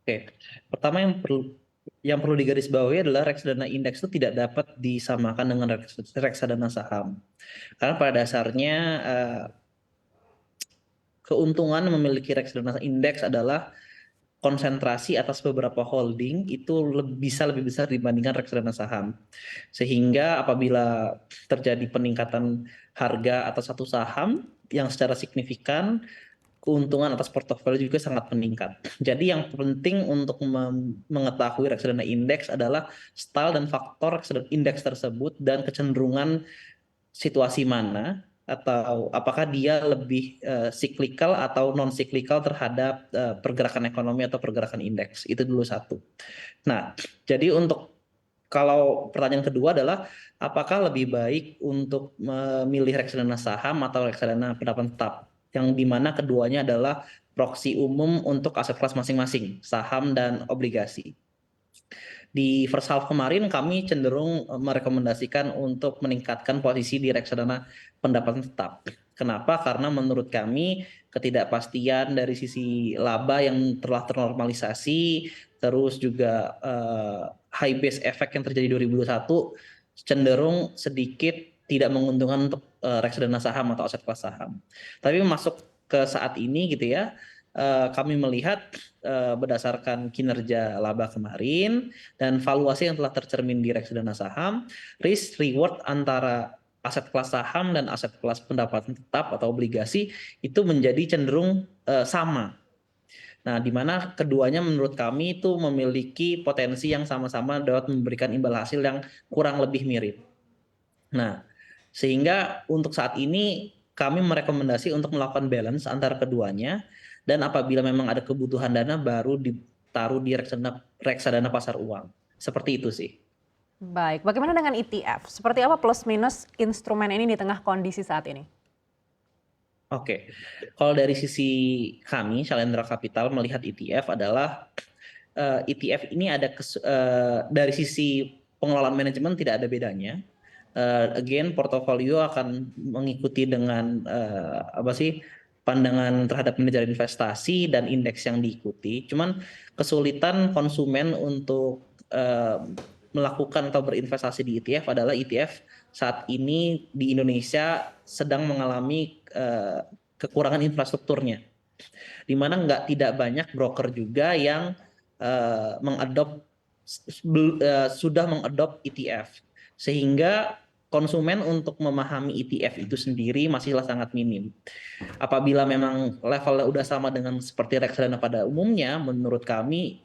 Oke, pertama yang perlu digarisbawahi adalah reksadana indeks itu tidak dapat disamakan dengan reksadana saham. Karena pada dasarnya keuntungan memiliki reksadana indeks adalah konsentrasi atas beberapa holding itu bisa lebih besar dibandingkan reksadana saham. Sehingga apabila terjadi peningkatan harga atas satu saham yang secara signifikan, keuntungan atas portofolio juga sangat meningkat. Jadi yang penting untuk mengetahui reksadana indeks adalah style dan faktor reksadana indeks tersebut dan kecenderungan situasi mana atau apakah dia lebih siklikal atau non siklikal terhadap pergerakan ekonomi atau pergerakan indeks. Itu dulu satu. Nah, jadi untuk kalau pertanyaan kedua adalah apakah lebih baik untuk memilih reksadana saham atau reksadana pendapatan tetap, yang dimana keduanya adalah proksi umum untuk aset kelas masing-masing, saham dan obligasi. Di first half kemarin kami cenderung merekomendasikan untuk meningkatkan posisi di reksadana pendapatan tetap. Kenapa? Karena menurut kami ketidakpastian dari sisi laba yang telah ternormalisasi, terus juga high base effect yang terjadi 2021 cenderung sedikit tidak menguntungkan untuk reksadana saham atau aset kelas saham. Tapi masuk ke saat ini gitu ya, kami melihat berdasarkan kinerja laba kemarin dan valuasi yang telah tercermin di reksadana saham, risk reward antara aset kelas saham dan aset kelas pendapatan tetap atau obligasi itu menjadi cenderung sama. Nah, di mana keduanya menurut kami itu memiliki potensi yang sama-sama dapat memberikan imbal hasil yang kurang lebih mirip. Nah, sehingga untuk saat ini kami merekomendasi untuk melakukan balance antara keduanya dan apabila memang ada kebutuhan dana baru ditaruh di reksadana pasar uang. Seperti itu sih. Baik, bagaimana dengan ETF? Seperti apa plus minus instrumen ini di tengah kondisi saat ini? Oke, kalau dari sisi kami, Shalendra Capital melihat ETF adalah ETF ini ada dari sisi pengelolaan manajemen tidak ada bedanya. Again, portofolio akan mengikuti dengan apa sih pandangan terhadap manajer investasi dan indeks yang diikuti. Cuman kesulitan konsumen untuk melakukan atau berinvestasi di ETF adalah ETF saat ini di Indonesia sedang mengalami kekurangan infrastrukturnya, di mana tidak banyak broker juga yang sudah mengadop ETF, sehingga konsumen untuk memahami ETF itu sendiri masihlah sangat minim. Apabila memang levelnya udah sama dengan seperti reksadana pada umumnya, menurut kami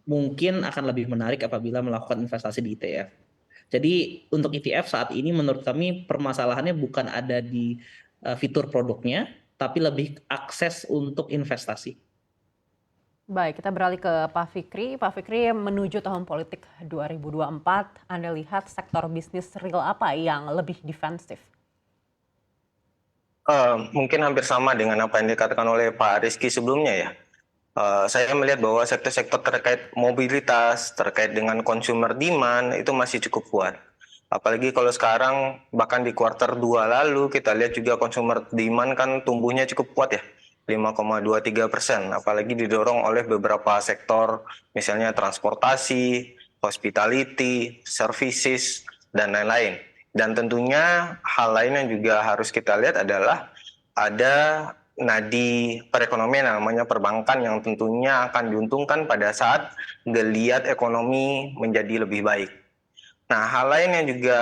mungkin akan lebih menarik apabila melakukan investasi di ETF. Jadi untuk ETF saat ini menurut kami permasalahannya bukan ada di fitur produknya, tapi lebih akses untuk investasi. Baik, kita beralih ke Pak Fikri. Pak Fikri, menuju tahun politik 2024, Anda lihat sektor bisnis real apa yang lebih defensif? Mungkin hampir sama dengan apa yang dikatakan oleh Pak Rizky sebelumnya ya. Saya melihat bahwa sektor-sektor terkait mobilitas, terkait dengan consumer demand itu masih cukup kuat. Apalagi kalau sekarang bahkan di kuartal 2 lalu kita lihat juga consumer demand kan tumbuhnya cukup kuat ya, 5,23%. Apalagi didorong oleh beberapa sektor, misalnya transportasi, hospitality, services, dan lain-lain. Dan tentunya hal lain yang juga harus kita lihat adalah ada nadi perekonomian namanya perbankan yang tentunya akan diuntungkan pada saat geliat ekonomi menjadi lebih baik. Nah, hal lain yang juga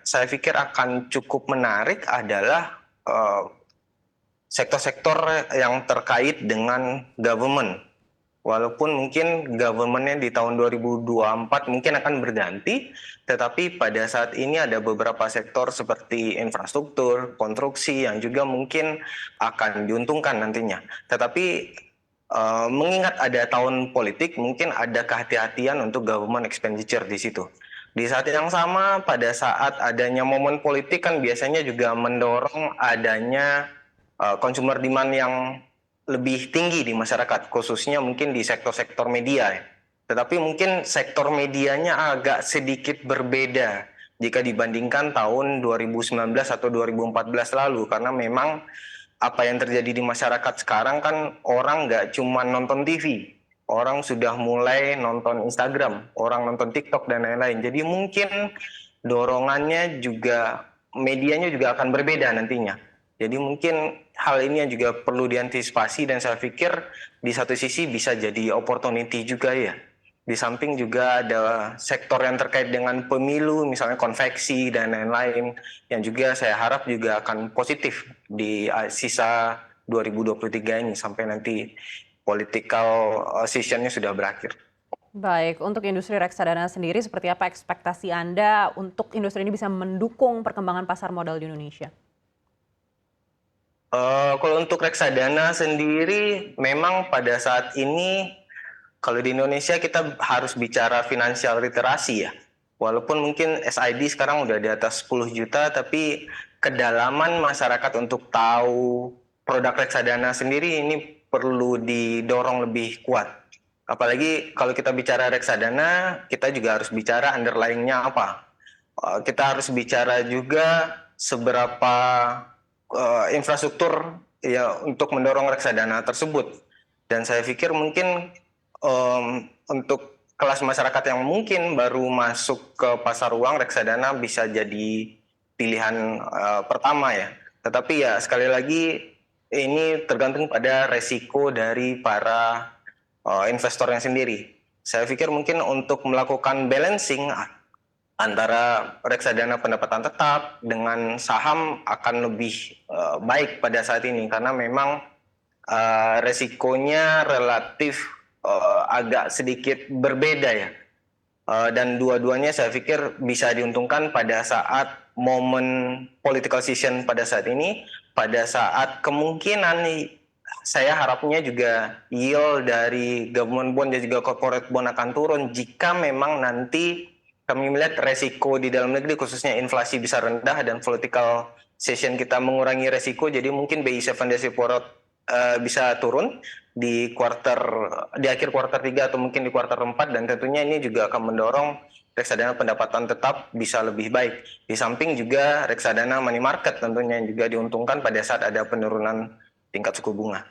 saya pikir akan cukup menarik adalah sektor-sektor yang terkait dengan government. Walaupun mungkin government-nya di tahun 2024 mungkin akan berganti, tetapi pada saat ini ada beberapa sektor seperti infrastruktur, konstruksi yang juga mungkin akan diuntungkan nantinya. Tetapi mengingat ada tahun politik, mungkin ada kehati-hatian untuk government expenditure di situ. Di saat yang sama, pada saat adanya momen politik kan biasanya juga mendorong adanya consumer demand yang lebih tinggi di masyarakat, khususnya mungkin di sektor-sektor media. Tetapi mungkin sektor medianya agak sedikit berbeda jika dibandingkan tahun 2019 atau 2014 lalu, karena memang apa yang terjadi di masyarakat sekarang kan orang nggak cuma nonton TV, orang sudah mulai nonton Instagram, orang nonton TikTok dan lain-lain. Jadi mungkin dorongannya juga, medianya juga akan berbeda nantinya. Jadi mungkin hal ini yang juga perlu diantisipasi, dan saya pikir di satu sisi bisa jadi opportunity juga ya. Di samping juga ada sektor yang terkait dengan pemilu, misalnya konveksi dan lain-lain, yang juga saya harap juga akan positif di sisa 2023 ini sampai nanti political seasonnya sudah berakhir. Baik, untuk industri reksadana sendiri seperti apa ekspektasi Anda untuk industri ini bisa mendukung perkembangan pasar modal di Indonesia? Kalau untuk reksadana sendiri, memang pada saat ini kalau di Indonesia kita harus bicara financial literasi ya. Walaupun mungkin SID sekarang udah di atas 10 juta, tapi kedalaman masyarakat untuk tahu produk reksadana sendiri ini perlu didorong lebih kuat. Apalagi kalau kita bicara reksadana, kita juga harus bicara underlying-nya apa. Kita harus bicara juga seberapa infrastruktur ya untuk mendorong reksadana tersebut. Dan saya pikir mungkin untuk kelas masyarakat yang mungkin baru masuk ke pasar uang, reksadana bisa jadi pilihan pertama ya. Tetapi ya sekali lagi ini tergantung pada resiko dari para investornya sendiri. Saya pikir mungkin untuk melakukan balancing antara reksadana pendapatan tetap dengan saham akan lebih baik pada saat ini, karena memang resikonya relatif agak sedikit berbeda ya. Dan dua-duanya saya pikir bisa diuntungkan pada saat momen political season pada saat ini, pada saat kemungkinan saya harapnya juga yield dari government bond dan juga corporate bond akan turun jika memang nanti kami melihat resiko di dalam negeri khususnya inflasi bisa rendah dan political season kita mengurangi resiko, jadi mungkin BI 7 days report bisa turun di akhir kuartal 3 atau mungkin di kuartal 4, dan tentunya ini juga akan mendorong reksadana pendapatan tetap bisa lebih baik. Di samping juga reksadana money market tentunya yang juga diuntungkan pada saat ada penurunan tingkat suku bunga.